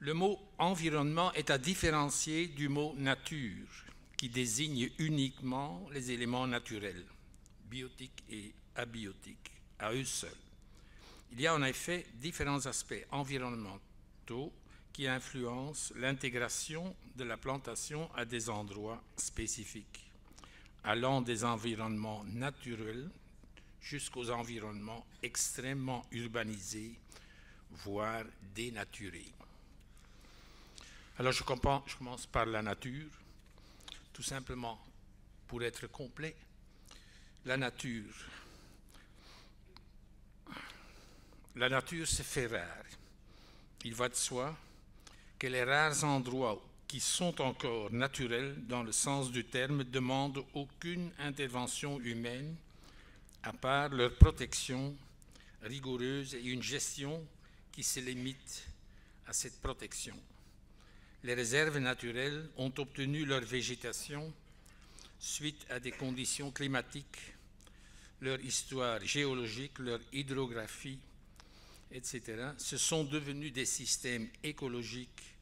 Le mot environnement est à différencier du mot nature, qui désigne uniquement les éléments naturels, biotiques et abiotiques, à eux seuls. Il y a en effet différents aspects environnementaux qui influencent l'intégration de la plantation à des endroits spécifiques, allant des environnements naturels jusqu'aux environnements extrêmement urbanisés, voire dénaturés. Alors je commence par la nature, tout simplement pour être complet. La nature, se fait rare. Il va de soi que les rares endroits qui sont encore naturels dans le sens du terme demandent aucune intervention humaine à part leur protection rigoureuse et une gestion qui se limite à cette protection. Les réserves naturelles ont obtenu leur végétation suite à des conditions climatiques, leur histoire géologique, leur hydrographie, etc. Ce sont devenus des systèmes écologiques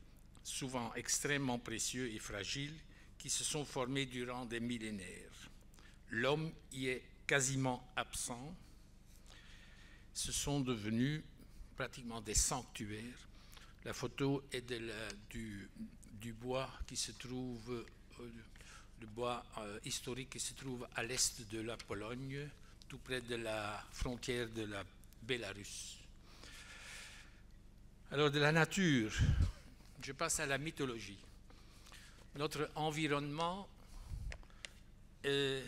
souvent extrêmement précieux et fragiles qui se sont formés durant des millénaires. L'homme y est quasiment absent. Ce sont devenus pratiquement des sanctuaires. La photo est du bois qui se trouve, le bois historique qui se trouve à l'est de la Pologne, tout près de la frontière de la Bélarus. Alors de la nature, je passe à la mythologie. Notre environnement est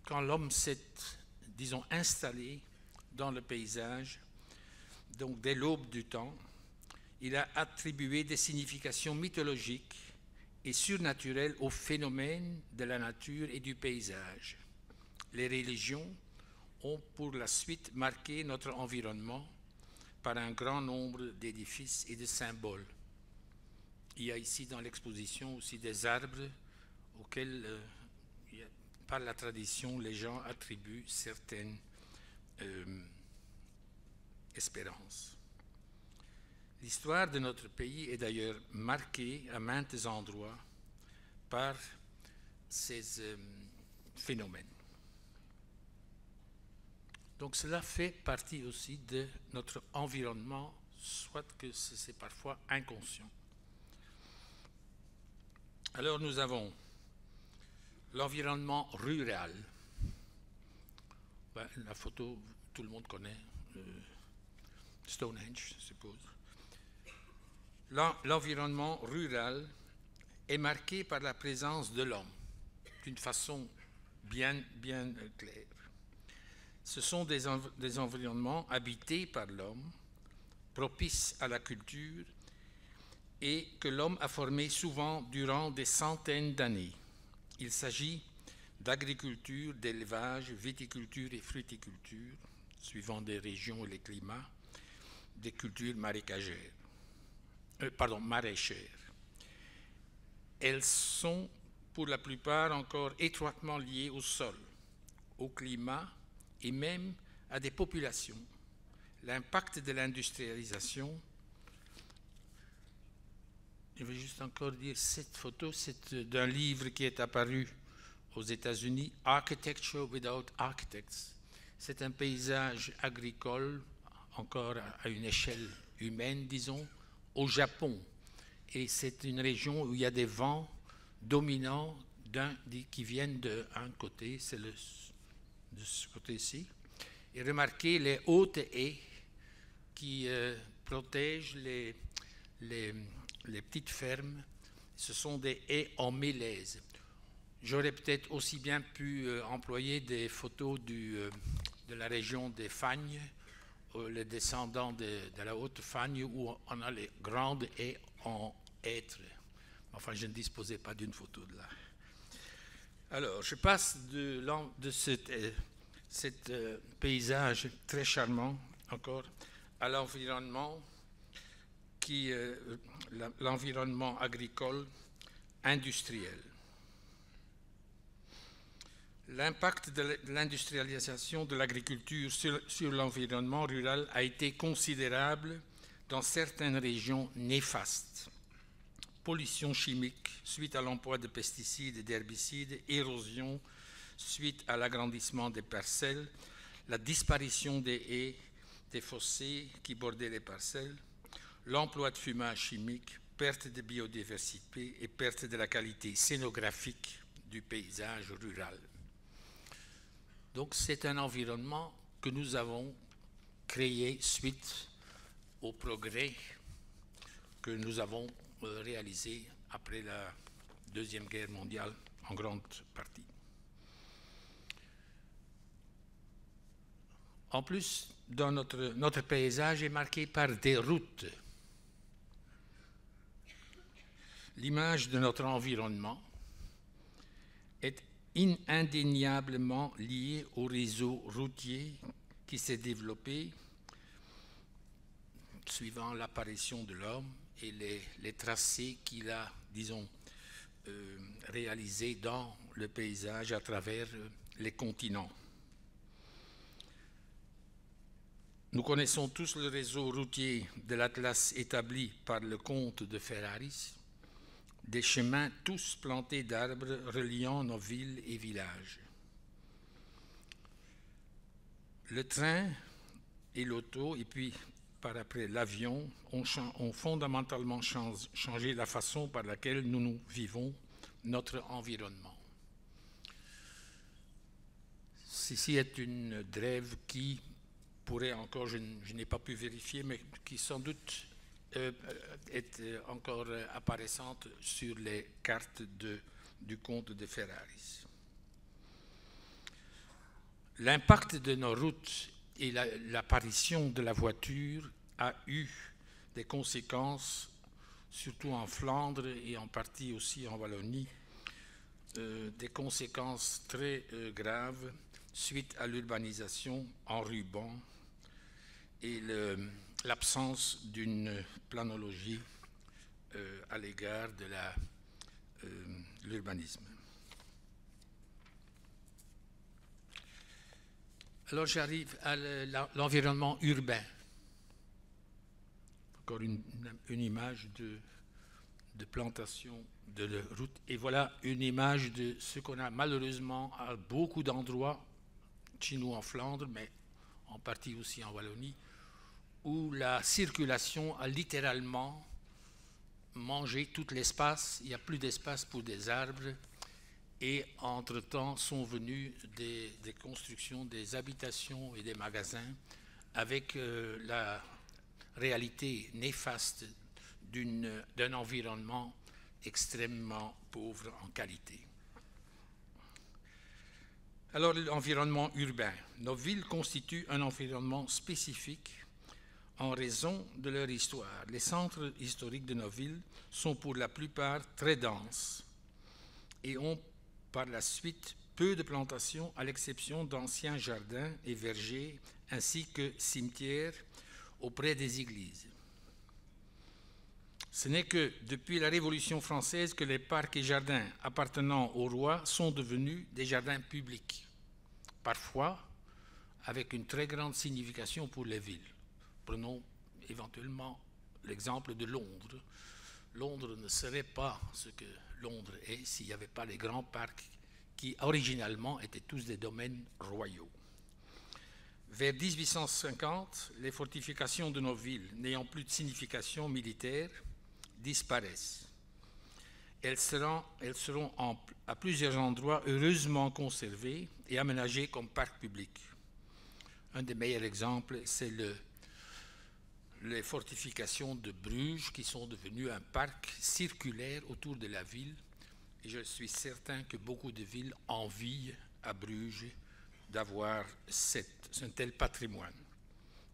quand l'homme s'est, disons, installé dans le paysage, donc dès l'aube du temps, il a attribué des significations mythologiques et surnaturelles aux phénomènes de la nature et du paysage. Les religions ont pour la suite marqué notre environnement par un grand nombre d'édifices et de symboles. Il y a ici dans l'exposition aussi des arbres auxquels, par la tradition, les gens attribuent certaines espérances. L'histoire de notre pays est d'ailleurs marquée à maintes endroits par ces phénomènes. Donc cela fait partie aussi de notre environnement, soit que c'est parfois inconscient. Alors nous avons l'environnement rural. La photo, tout le monde connaît, Stonehenge, je suppose. L'environnement rural est marqué par la présence de l'homme, d'une façon bien claire. Ce sont des environnements habités par l'homme, propices à la culture, et que l'homme a formés souvent durant des centaines d'années. Il s'agit d'agriculture, d'élevage, viticulture et fruticulture, suivant des régions et les climats, des cultures maraîchères. Elles sont pour la plupart encore étroitement liées au sol, au climat et même à des populations. L'impact de l'industrialisation, je vais juste encore dire, cette photo, c'est d'un livre qui est apparu aux États-Unis, Architecture Without Architects. C'est un paysage agricole, encore à une échelle humaine, disons, au Japon. Et c'est une région où il y a des vents dominants qui viennent d'un côté, c'est de ce côté-ci. Et remarquez les hautes haies qui protègent les petites fermes. Ce sont des haies en mélèze. J'aurais peut-être aussi bien pu employer des photos de la région des Fagnes, les descendants de la haute Fagne, où on a les grandes haies en hêtre. Enfin, je ne disposais pas d'une photo de là. Alors, je passe de cet paysage très charmant, encore, à l'environnement l'environnement agricole industriel. L'impact de l'industrialisation de l'agriculture sur l'environnement rural a été considérable dans certaines régions néfastes. Pollution chimique suite à l'emploi de pesticides et d'herbicides, érosion suite à l'agrandissement des parcelles, la disparition des haies, des fossés qui bordaient les parcelles, l'emploi de fumage chimique, perte de biodiversité et perte de la qualité scénographique du paysage rural. Donc c'est un environnement que nous avons créé suite au progrès que nous avons réalisé après la Deuxième Guerre mondiale en grande partie. En plus, dans notre paysage est marqué par des routes. L'image de notre environnement est indéniablement liée au réseau routier qui s'est développé suivant l'apparition de l'homme et les tracés qu'il a, disons, réalisés dans le paysage à travers les continents. Nous connaissons tous le réseau routier de l'Atlas établi par le comte de Ferraris, des chemins tous plantés d'arbres reliant nos villes et villages. Le train et l'auto, et puis par après l'avion, ont fondamentalement changé la façon par laquelle nous vivons notre environnement. Ceci est une drève qui pourrait encore, je n'ai pas pu vérifier, mais qui sans doute est encore apparaissante sur les cartes du comte de Ferraris. L'impact de nos routes et l'apparition de la voiture a eu des conséquences, surtout en Flandre et en partie aussi en Wallonie, des conséquences très graves suite à l'urbanisation en ruban et l'absence d'une planologie à l'égard de l'urbanisme. Alors j'arrive à l'environnement urbain. Encore une image de plantation de route. Et voilà une image de ce qu'on a malheureusement à beaucoup d'endroits, chez nous en Flandre, mais en partie aussi en Wallonie, où la circulation a littéralement mangé tout l'espace. Il n'y a plus d'espace pour des arbres. Et entre-temps sont venues des constructions, des habitations et des magasins avec la réalité néfaste d'un environnement extrêmement pauvre en qualité. Alors l'environnement urbain. Nos villes constituent un environnement spécifique en raison de leur histoire. Les centres historiques de nos villes sont pour la plupart très denses et ont par la suite peu de plantations à l'exception d'anciens jardins et vergers ainsi que cimetières auprès des églises. Ce n'est que depuis la Révolution française que les parcs et jardins appartenant au roi sont devenus des jardins publics, parfois avec une très grande signification pour les villes. Prenons éventuellement l'exemple de Londres. Londres ne serait pas ce que Londres est s'il n'y avait pas les grands parcs qui originalement étaient tous des domaines royaux. Vers 1850, les fortifications de nos villes, n'ayant plus de signification militaire, disparaissent. Elles seront à plusieurs endroits heureusement conservées et aménagées comme parcs publics. Un des meilleurs exemples, c'est les fortifications de Bruges qui sont devenues un parc circulaire autour de la ville. Et je suis certain que beaucoup de villes envient à Bruges d'avoir un tel patrimoine.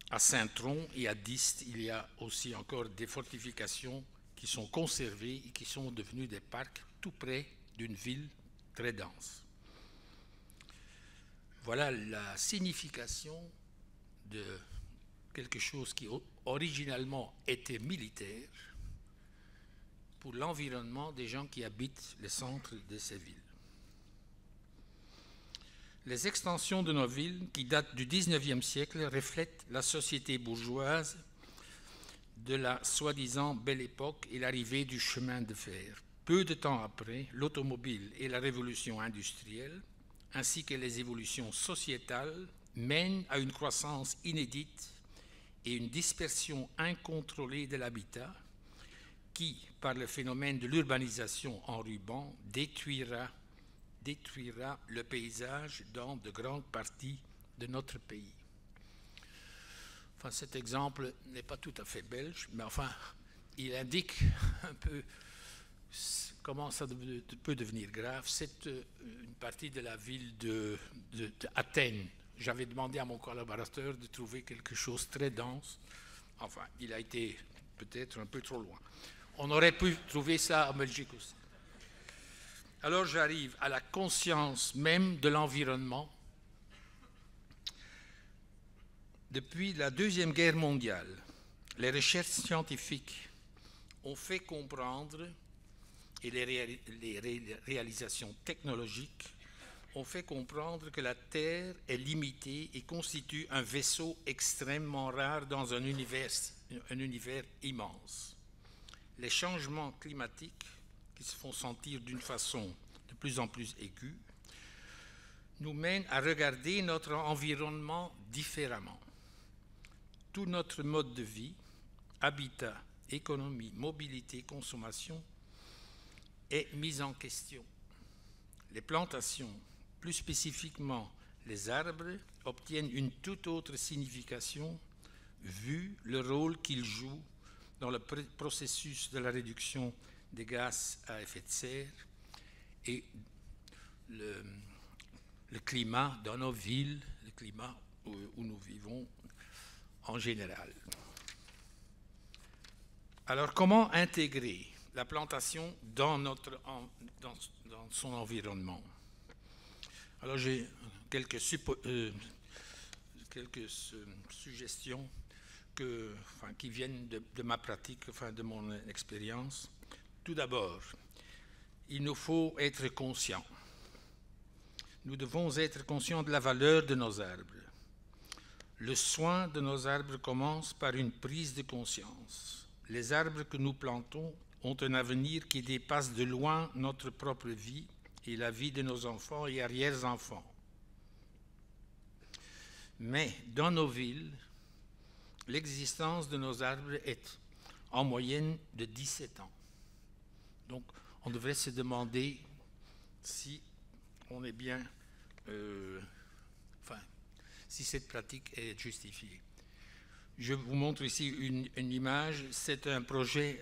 À Saint-Tron et à Diest, il y a aussi encore des fortifications qui sont conservées et qui sont devenues des parcs tout près d'une ville très dense. Voilà la signification de quelque chose qui originalement était militaire pour l'environnement des gens qui habitent les centres de ces villes. Les extensions de nos villes, qui datent du XIXe siècle, reflètent la société bourgeoise de la soi-disant belle époque et l'arrivée du chemin de fer. Peu de temps après, l'automobile et la révolution industrielle, ainsi que les évolutions sociétales, mènent à une croissance inédite et une dispersion incontrôlée de l'habitat qui, par le phénomène de l'urbanisation en ruban, détruira le paysage dans de grandes parties de notre pays. Enfin, cet exemple n'est pas tout à fait belge, mais enfin, il indique un peu comment ça peut devenir grave. C'est une partie de la ville d'Athènes. J'avais demandé à mon collaborateur de trouver quelque chose de très dense. Enfin, il a été peut-être un peu trop loin. On aurait pu trouver ça en Belgique aussi. Alors j'arrive à la conscience même de l'environnement. Depuis la Deuxième Guerre mondiale, les recherches scientifiques ont fait comprendre, et les réalisations technologiques ont fait comprendre que la Terre est limitée et constitue un vaisseau extrêmement rare dans un univers immense. Les changements climatiques, qui se font sentir d'une façon de plus en plus aiguë, nous mènent à regarder notre environnement différemment. Tout notre mode de vie, habitat, économie, mobilité, consommation, est mis en question. Les plantations, plus spécifiquement les arbres, obtiennent une toute autre signification vu le rôle qu'ils jouent dans le processus de la réduction des gaz à effet de serre et le climat dans nos villes, le climat où nous vivons en général. Alors, comment intégrer la plantation dans son environnement? Alors, j'ai quelques suggestions qui viennent de ma pratique, de mon expérience. Tout d'abord, il nous faut être conscients. Nous devons être conscients de la valeur de nos arbres. Le soin de nos arbres commence par une prise de conscience. Les arbres que nous plantons ont un avenir qui dépasse de loin notre propre vie et la vie de nos enfants et arrière-enfants. Mais dans nos villes, l'existence de nos arbres est en moyenne de 17 ans. Donc, on devrait se demander si on est bien, si cette pratique est justifiée. Je vous montre ici une image. C'est un projet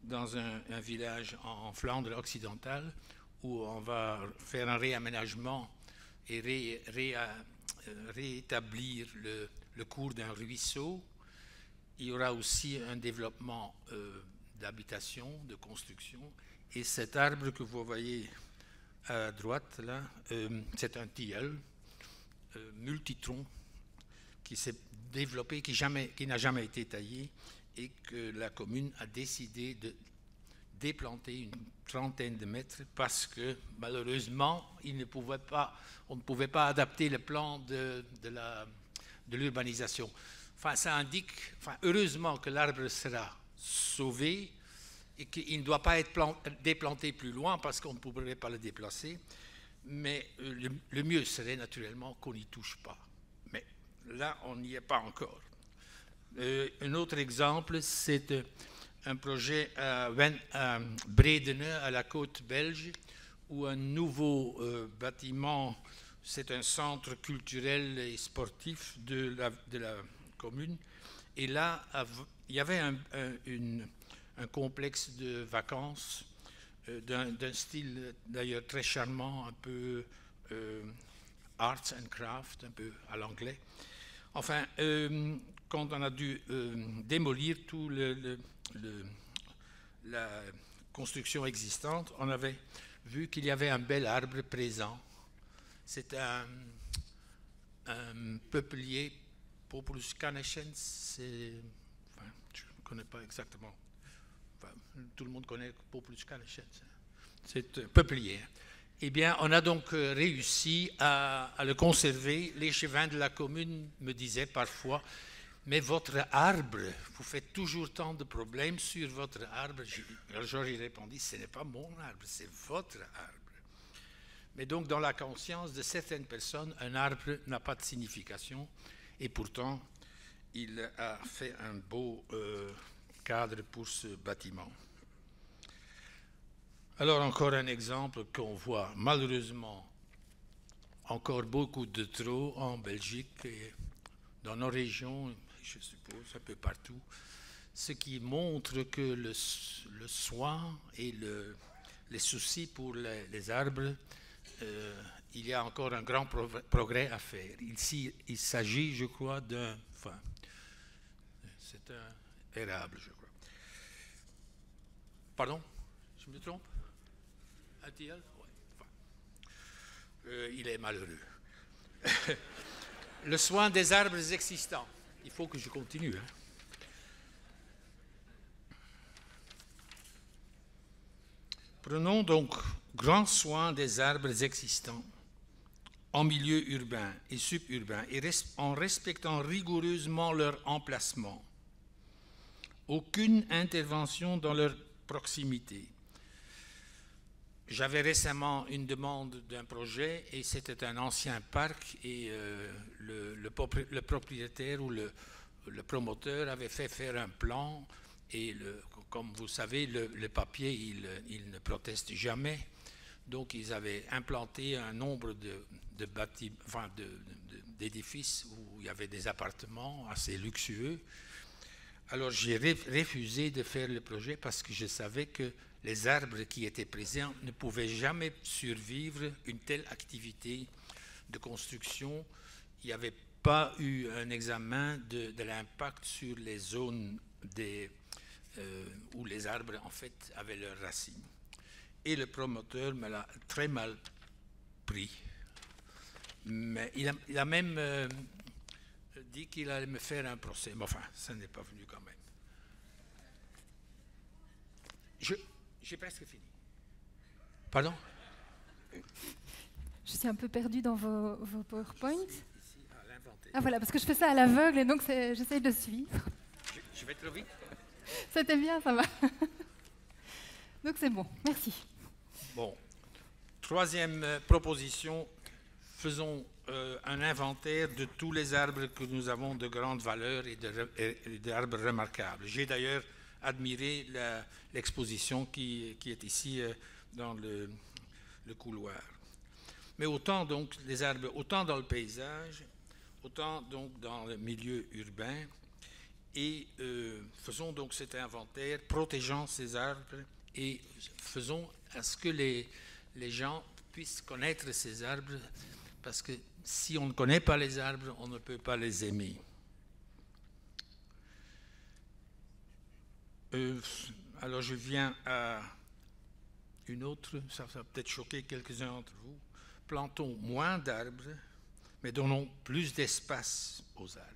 dans un village en Flandre occidentale où on va faire un réaménagement et réétablir le cours d'un ruisseau. Il y aura aussi un développement d'habitation, de construction. Et cet arbre que vous voyez à droite, là, c'est un tilleul multitronc qui s'est développé, qui n'a jamais été taillé et que la commune a décidé de déplanter une trentaine de mètres parce que malheureusement, on ne pouvait pas adapter le plan de l'urbanisation. Enfin, ça indique, heureusement que l'arbre sera sauvé et qu'il ne doit pas être déplanté plus loin parce qu'on ne pourrait pas le déplacer. Mais le mieux serait naturellement qu'on n'y touche pas. Mais là, on n'y est pas encore. Un autre exemple, c'est un projet à Bredene, à la côte belge, où un nouveau bâtiment, c'est un centre culturel et sportif de la commune. Et là, il y avait un complexe de vacances d'un style d'ailleurs très charmant, un peu arts and craft, un peu à l'anglais. Enfin, quand on a dû démolir tout la construction existante, on avait vu qu'il y avait un bel arbre présent. C'est un peuplier, Populus canescens, je ne connais pas exactement. Enfin, tout le monde connaît Populus canescens. C'est peuplier. Eh bien, on a donc réussi à le conserver. L'échevin de la commune me disait parfois, mais votre arbre, vous faites toujours tant de problèmes sur votre arbre. Alors j'ai répondu, ce n'est pas mon arbre, c'est votre arbre. Mais donc, dans la conscience de certaines personnes, un arbre n'a pas de signification, et pourtant, il a fait un beau cadre pour ce bâtiment. Alors, encore un exemple qu'on voit malheureusement encore beaucoup de trop en Belgique et dans nos régions, je suppose, un peu partout, ce qui montre que le soin et les soucis pour les arbres, il y a encore un grand progrès à faire. Ici, il s'agit, je crois, c'est un érable, je crois. Pardon? Je me trompe? Un tilleul? Ouais. Il est malheureux. Le soin des arbres existants. Il faut que je continue. Hein. Prenons donc grand soin des arbres existants en milieu urbain et suburbain et en respectant rigoureusement leur emplacement. Aucune intervention dans leur proximité. J'avais récemment une demande d'un projet et c'était un ancien parc et le propriétaire ou le promoteur avait fait faire un plan et comme vous savez, le papier, il ne proteste jamais. Donc ils avaient implanté un nombre d'édifices où il y avait des appartements assez luxueux. Alors j'ai refusé de faire le projet parce que je savais que les arbres qui étaient présents ne pouvaient jamais survivre une telle activité de construction. Il n'y avait pas eu un examen de l'impact sur les zones où les arbres en fait avaient leurs racines. Et le promoteur me l'a très mal pris. Mais il a même dit qu'il allait me faire un procès. Mais enfin, ça n'est pas venu quand même. J'ai presque fini. Pardon? Je suis un peu perdue dans vos PowerPoints. Ici, à l'inventaire. Ah voilà, parce que je fais ça à l'aveugle et donc j'essaye de suivre. Je vais trop vite. C'était bien, ça va. Donc c'est bon, merci. Bon, troisième proposition, faisons un inventaire de tous les arbres que nous avons de grande valeur et d'arbres remarquables. J'ai d'ailleurs admiré l'exposition qui est ici dans le couloir. Mais autant donc les arbres, autant dans le paysage, autant donc dans le milieu urbain, et faisons donc cet inventaire, protégeant ces arbres et faisons à ce que les gens puissent connaître ces arbres, parce que si on ne connaît pas les arbres, on ne peut pas les aimer. Alors je viens à une autre, ça va peut-être choquer quelques-uns d'entre vous. Plantons moins d'arbres, mais donnons plus d'espace aux arbres.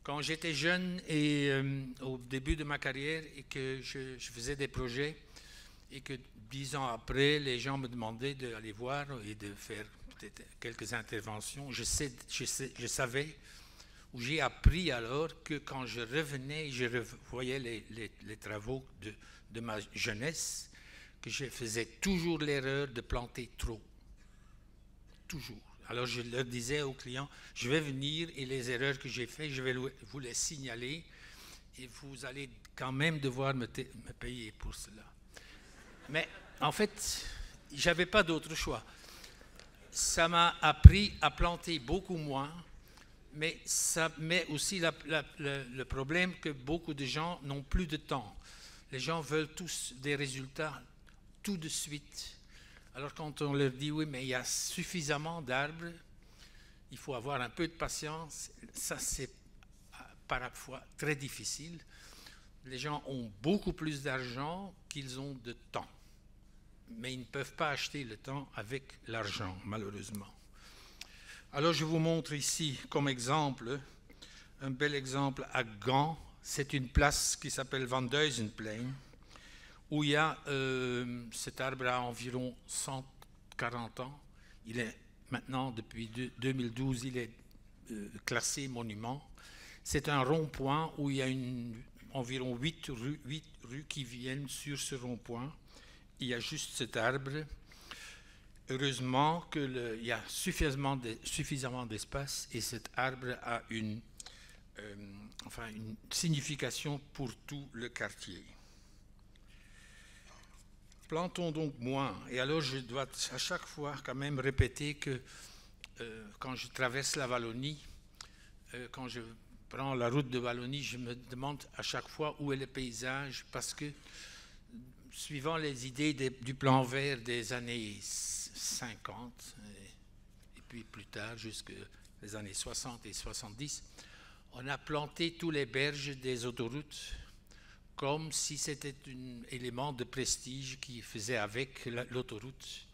Quand j'étais jeune et au début de ma carrière et que je faisais des projets et que 10 ans après, les gens me demandaient d'aller voir et de faire peut-être quelques interventions, je savais, ou j'ai appris alors que quand je revenais, je revoyais les travaux de ma jeunesse, que je faisais toujours l'erreur de planter trop. Toujours. Alors je leur disais aux clients, je vais venir et les erreurs que j'ai faites, je vais vous les signaler et vous allez quand même devoir me payer pour cela. Mais en fait, je n'avais pas d'autre choix. Ça m'a appris à planter beaucoup moins, mais ça met aussi le problème que beaucoup de gens n'ont plus de temps. Les gens veulent tous des résultats tout de suite. Alors quand on leur dit, oui, mais il y a suffisamment d'arbres, il faut avoir un peu de patience, ça c'est parfois très difficile. Les gens ont beaucoup plus d'argent qu'ils ont de temps, mais ils ne peuvent pas acheter le temps avec l'argent, malheureusement. Alors je vous montre ici comme exemple, un bel exemple à Gand. C'est une place qui s'appelle Van Duyzenplein, où il y a cet arbre a environ 140 ans. Il est maintenant, depuis 2012, il est classé monument. C'est un rond-point où il y a environ 8 rues qui viennent sur ce rond-point. Il y a juste cet arbre. Heureusement qu'il y a suffisamment d'espace et cet arbre a une signification pour tout le quartier. Plantons donc moins. Et alors je dois à chaque fois quand même répéter que quand je traverse la Wallonie, quand je prends la route de Wallonie, je me demande à chaque fois où est le paysage, parce que suivant les idées du plan vert des années 50 et puis plus tard jusqu'aux années 60 et 70, on a planté tous les berges des autoroutes comme si c'était un élément de prestige qui faisait avec l'autoroute.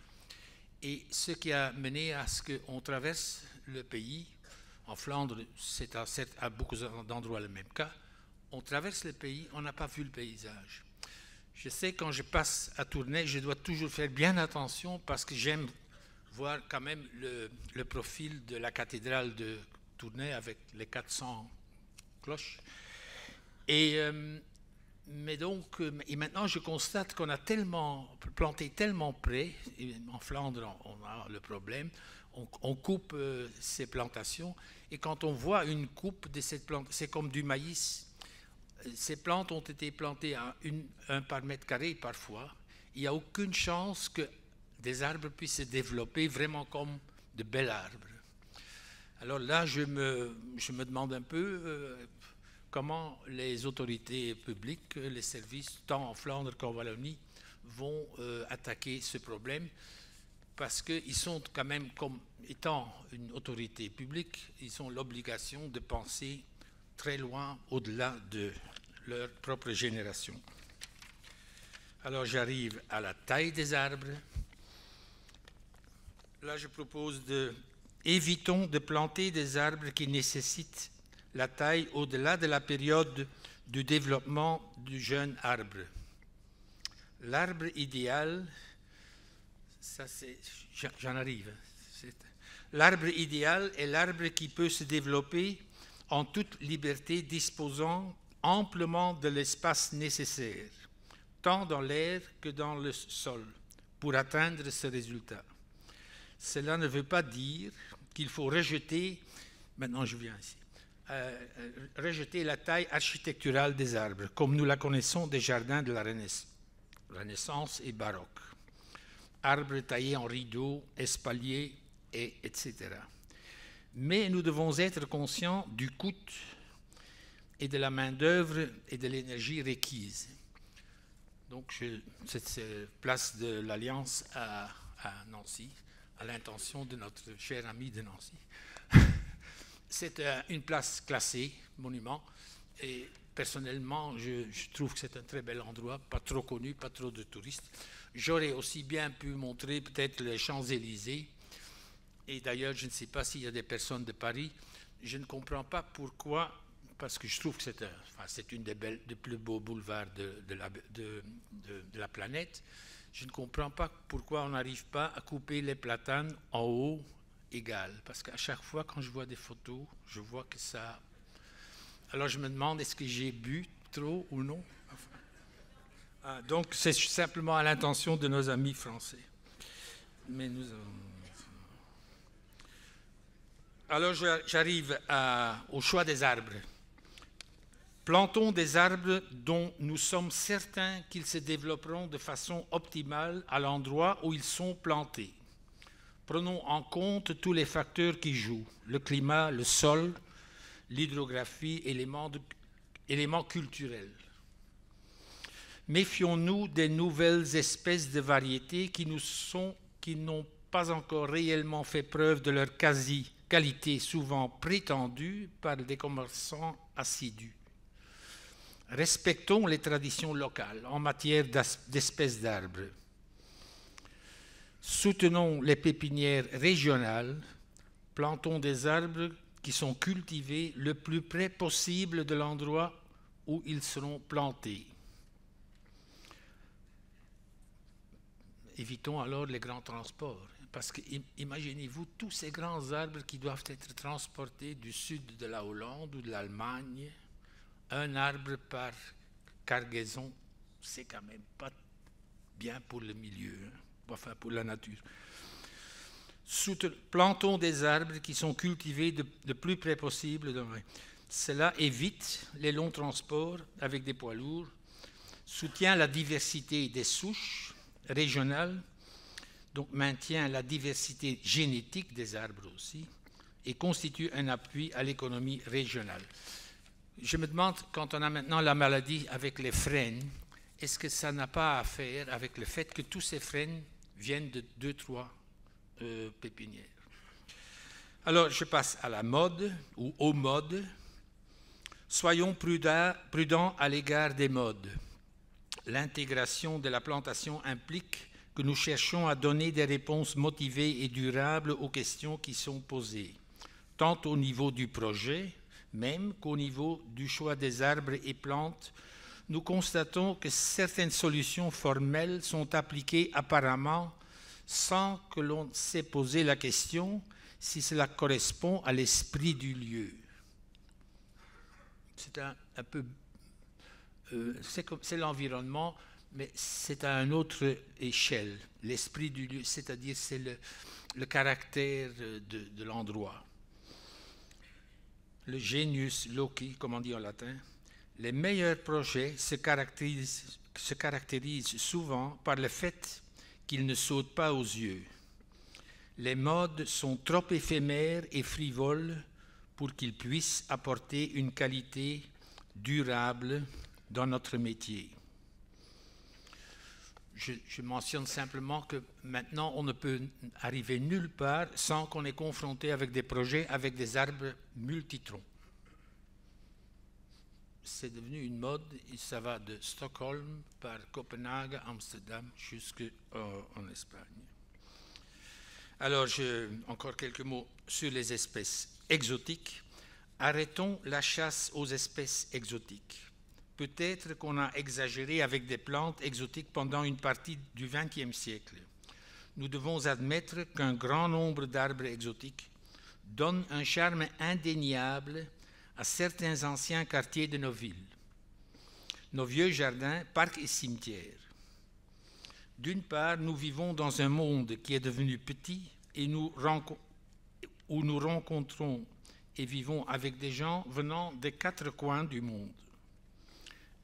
Et ce qui a mené à ce qu'on traverse le pays, en Flandre, c'est à beaucoup d'endroits le même cas, on traverse le pays, on n'a pas vu le paysage. Je sais, quand je passe à Tournai, je dois toujours faire bien attention parce que j'aime voir quand même le profil de la cathédrale de Tournai avec les 400 cloches. Et maintenant, je constate qu'on a planté tellement près, et en Flandre, on a le problème, on coupe ces plantations, et quand on voit une coupe de cette plante, c'est comme du maïs. Ces plantes ont été plantées à 1 par mètre carré parfois. Il n'y a aucune chance que des arbres puissent se développer vraiment comme de bels arbres. Alors là, je me demande un peu comment les autorités publiques, les services, tant en Flandre qu'en Wallonie, vont attaquer ce problème, parce qu'ils sont quand même, comme étant une autorité publique, ils ont l'obligation de penser très loin, au-delà de leur propre génération. Alors j'arrive à la taille des arbres. Là, je propose évitons de planter des arbres qui nécessitent la taille au-delà de la période du développement du jeune arbre. L'arbre idéal, j'en arrive. L'arbre idéal est l'arbre qui peut se développer en toute liberté, disposant amplement de l'espace nécessaire, tant dans l'air que dans le sol, pour atteindre ce résultat. Cela ne veut pas dire qu'il faut rejeter, maintenant je viens ici, rejeter la taille architecturale des arbres, comme nous la connaissons des jardins de la Renaissance et baroque. Arbres taillés en rideaux, espaliers, etc. Mais nous devons être conscients du coût et de la main-d'œuvre et de l'énergie requise. Donc, cette place de l'Alliance à Nancy, à l'intention de notre cher ami de Nancy. C'est une place classée, monument, et personnellement, je trouve que c'est un très bel endroit, pas trop connu, pas trop de touristes. J'aurais aussi bien pu montrer peut-être les Champs-Élysées, et d'ailleurs, je ne sais pas s'il y a des personnes de Paris, je ne comprends pas pourquoi, parce que je trouve que c'est une des plus beaux boulevards de la planète, je ne comprends pas pourquoi on n'arrive pas à couper les platanes en haut égal, parce qu'à chaque fois quand je vois des photos, je vois que ça... Alors je me demande, est-ce que j'ai bu trop ou non? Donc c'est simplement à l'intention de nos amis français. Mais nous Alors j'arrive au choix des arbres. Plantons des arbres dont nous sommes certains qu'ils se développeront de façon optimale à l'endroit où ils sont plantés. Prenons en compte tous les facteurs qui jouent, le climat, le sol, l'hydrographie, éléments culturels. Méfions-nous des nouvelles espèces de variétés qui n'ont pas encore réellement fait preuve de leur qualité souvent prétendue par des commerçants assidus. Respectons les traditions locales en matière d'espèces d'arbres. Soutenons les pépinières régionales, plantons des arbres qui sont cultivés le plus près possible de l'endroit où ils seront plantés. évitons alors les grands transports. Parce que imaginez-vous tous ces grands arbres qui doivent être transportés du sud de la Hollande ou de l'Allemagne. Un arbre par cargaison, c'est quand même pas bien pour le milieu, enfin pour la nature. Plantons des arbres qui sont cultivés le plus près possible. Cela évite les longs transports avec des poids lourds, soutient la diversité des souches régionales, donc maintient la diversité génétique des arbres aussi, et constitue un appui à l'économie régionale. Je me demande, quand on a maintenant la maladie avec les frênes, est-ce que ça n'a pas à faire avec le fait que tous ces frênes viennent de 2-3 pépinières? Alors, je passe à la mode, ou aux modes. Soyons prudents à l'égard des modes. L'intégration de la plantation implique que nous cherchons à donner des réponses motivées et durables aux questions qui sont posées, tant au niveau du projet, même qu'au niveau du choix des arbres et plantes. Nous constatons que certaines solutions formelles sont appliquées apparemment sans que l'on s'ait posé la question si cela correspond à l'esprit du lieu. C'est un peu... c'est l'environnement, mais c'est à une autre échelle. L'esprit du lieu, c'est-à-dire c'est le caractère de l'endroit. Le genius loci, comme on dit en latin. Les meilleurs projets se caractérisent souvent par le fait qu'ils ne sautent pas aux yeux. Les modes sont trop éphémères et frivoles pour qu'ils puissent apporter une qualité durable dans notre métier. Je mentionne simplement que maintenant, on ne peut arriver nulle part sans qu'on ait confronté avec des projets avec des arbres multitroncs. C'est devenu une mode et ça va de Stockholm par Copenhague, Amsterdam jusqu'en Espagne. Alors, encore quelques mots sur les espèces exotiques. Arrêtons la chasse aux espèces exotiques. Peut-être qu'on a exagéré avec des plantes exotiques pendant une partie du XXe siècle. Nous devons admettre qu'un grand nombre d'arbres exotiques donnent un charme indéniable à certains anciens quartiers de nos villes, nos vieux jardins, parcs et cimetières. D'une part, nous vivons dans un monde qui est devenu petit et où nous rencontrons et vivons avec des gens venant des 4 coins du monde.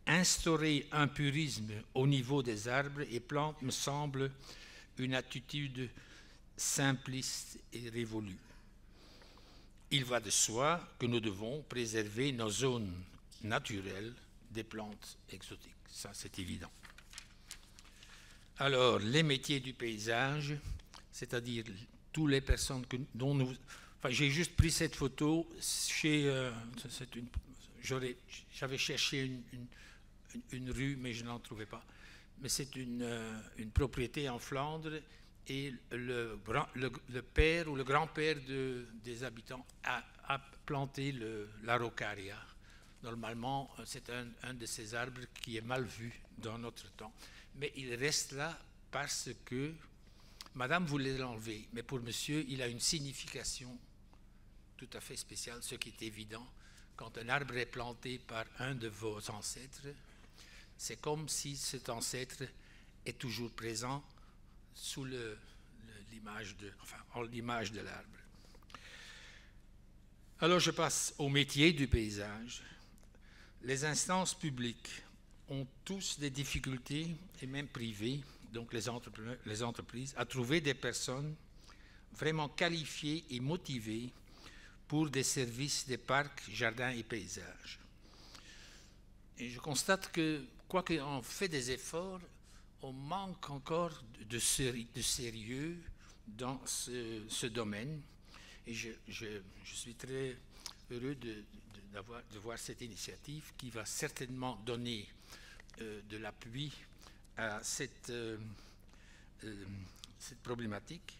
Instaurer un purisme au niveau des arbres et plantes me semble une attitude simpliste et révolue. Il va de soi que nous devons préserver nos zones naturelles des plantes exotiques. Ça, c'est évident. Alors, les métiers du paysage, c'est-à-dire toutes les personnes dont nous... Enfin, j'ai juste pris cette photo chez... j'avais cherché une rue, mais je n'en trouvais pas. Mais c'est une propriété en Flandre et le père ou le grand-père des habitants a planté l'araucaria. Normalement, c'est un de ces arbres qui est mal vu dans notre temps. Mais il reste là parce que Madame voulait l'enlever. Mais pour Monsieur, il a une signification tout à fait spéciale, ce qui est évident. Quand un arbre est planté par un de vos ancêtres, c'est comme si cet ancêtre est toujours présent sous l'image de l'arbre. Alors je passe au métier du paysage. Les instances publiques ont tous des difficultés, et même privées, donc les entreprises, à trouver des personnes vraiment qualifiées et motivées pour des services des parcs, jardins et paysages. Et je constate que, quoi qu'on fait des efforts, on manque encore de sérieux dans ce domaine. Et je suis très heureux de voir cette initiative qui va certainement donner de l'appui à cette problématique.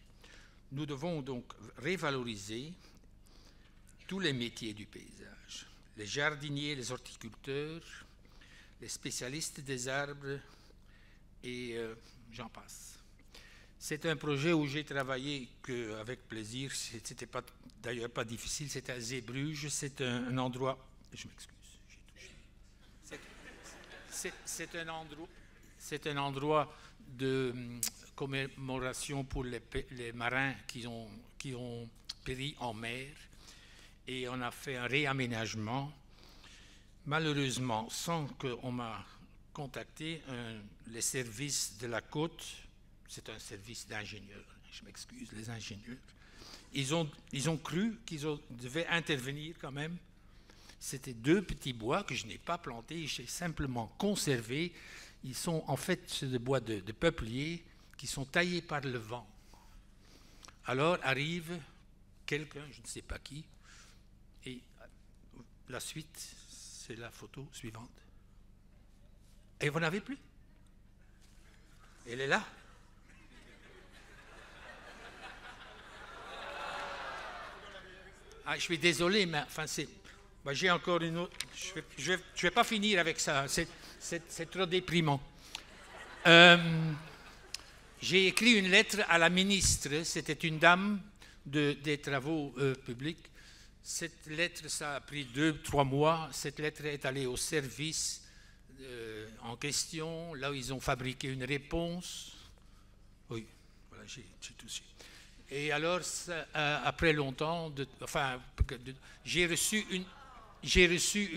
Nous devons donc revaloriser tous les métiers du paysage, les jardiniers, les horticulteurs, les spécialistes des arbres et j'en passe. C'est un projet où j'ai travaillé avec plaisir. C'était d'ailleurs pas difficile. C'est à Zeebruges. C'est un endroit. Je m'excuse. J'ai touché. C'est un endroit de commémoration pour les marins qui ont péri en mer. Et on a fait un réaménagement. Malheureusement, sans qu'on m'a contacté, les services de la côte, c'est un service d'ingénieurs, je m'excuse, les ingénieurs, ils ont cru qu'ils devaient intervenir quand même. C'était 2 petits bois que je n'ai pas plantés, j'ai simplement conservé. Ils sont en fait des bois de peuplier qui sont taillés par le vent. Alors arrive quelqu'un, je ne sais pas qui, et la suite, c'est la photo suivante. Et vous n'avez plus? Elle est là. Ah, je suis désolé, mais enfin, j'ai encore une autre. Je vais pas finir avec ça. C'est trop déprimant. J'ai écrit une lettre à la ministre. C'était une dame des travaux publics. Cette lettre, ça a pris 2-3 mois. Cette lettre est allée au service en question, là où ils ont fabriqué une réponse. Oui, voilà, j'ai tout su. Et alors, après longtemps, j'ai reçu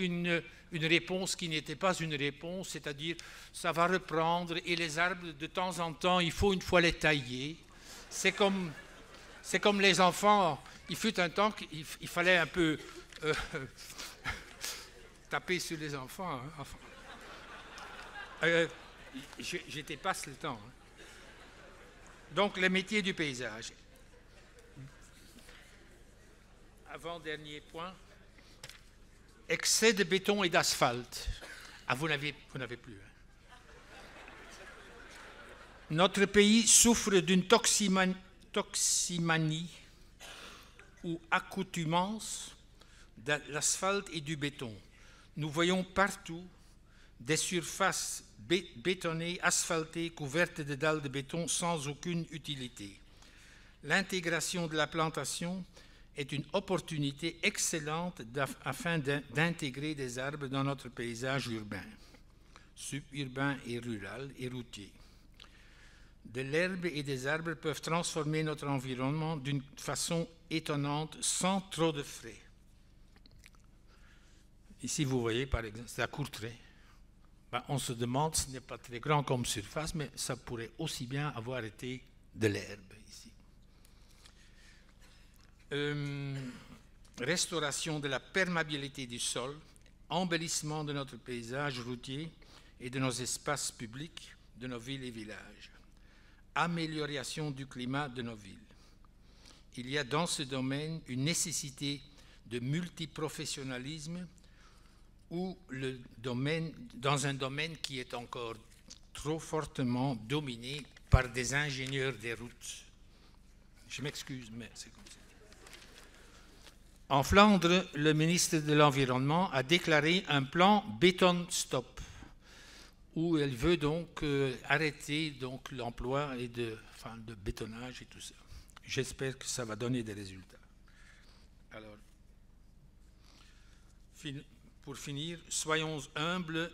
une réponse qui n'était pas une réponse, c'est-à-dire, ça va reprendre, et les arbres, de temps en temps, il faut une fois les tailler. C'est comme les enfants. Il fut un temps qu'il fallait un peu taper sur les enfants. Hein. Enfin, j'étais passe le temps. Hein. Donc, les métiers du paysage. Avant-dernier point. Excès de béton et d'asphalte. Ah, vous n'avez plus. Hein. Notre pays souffre d'une toximanie ou accoutumance de l'asphalte et du béton. Nous voyons partout des surfaces bétonnées, asphaltées, couvertes de dalles de béton sans aucune utilité. L'intégration de la plantation est une opportunité excellente afin d'intégrer des arbres dans notre paysage urbain, suburbain et rural et routier. De l'herbe et des arbres peuvent transformer notre environnement d'une façon étonnante sans trop de frais. Ici, vous voyez, par exemple, c'est à Courtrai. On se demande, ce n'est pas très grand comme surface, mais ça pourrait aussi bien avoir été de l'herbe ici. Restauration de la perméabilité du sol, embellissement de notre paysage routier et de nos espaces publics, de nos villes et villages. Amélioration du climat de nos villes. Il y a dans ce domaine une nécessité de multiprofessionnalisme ou dans un domaine qui est encore trop fortement dominé par des ingénieurs des routes. Je m'excuse, mais c'est comme ça. En Flandre, le ministre de l'Environnement a déclaré un plan béton stop, où elle veut donc arrêter l'emploi de bétonnage et tout ça. J'espère que ça va donner des résultats. Alors, pour finir, soyons humbles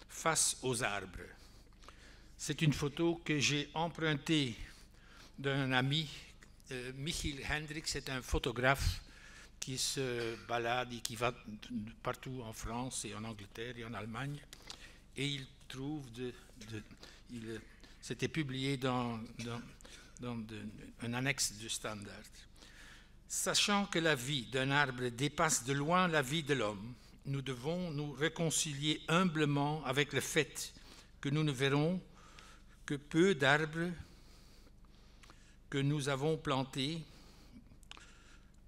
face aux arbres. C'est une photo que j'ai empruntée d'un ami, Michiel Hendricks, c'est un photographe qui se balade et qui va partout en France et en Angleterre et en Allemagne. Et il trouve c'était publié dans un annexe du Standard. Sachant que la vie d'un arbre dépasse de loin la vie de l'homme, nous devons nous réconcilier humblement avec le fait que nous ne verrons que peu d'arbres que nous avons plantés,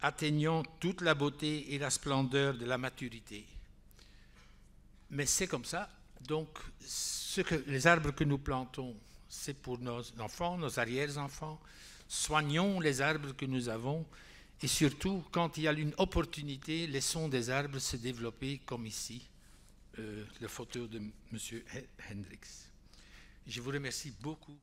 atteignant toute la beauté et la splendeur de la maturité. Mais c'est comme ça. Donc, les arbres que nous plantons, c'est pour nos enfants, nos arrière-enfants. Soignons les arbres que nous avons et surtout, quand il y a une opportunité, laissons des arbres se développer comme ici, la photo de M. Hendricks. Je vous remercie beaucoup.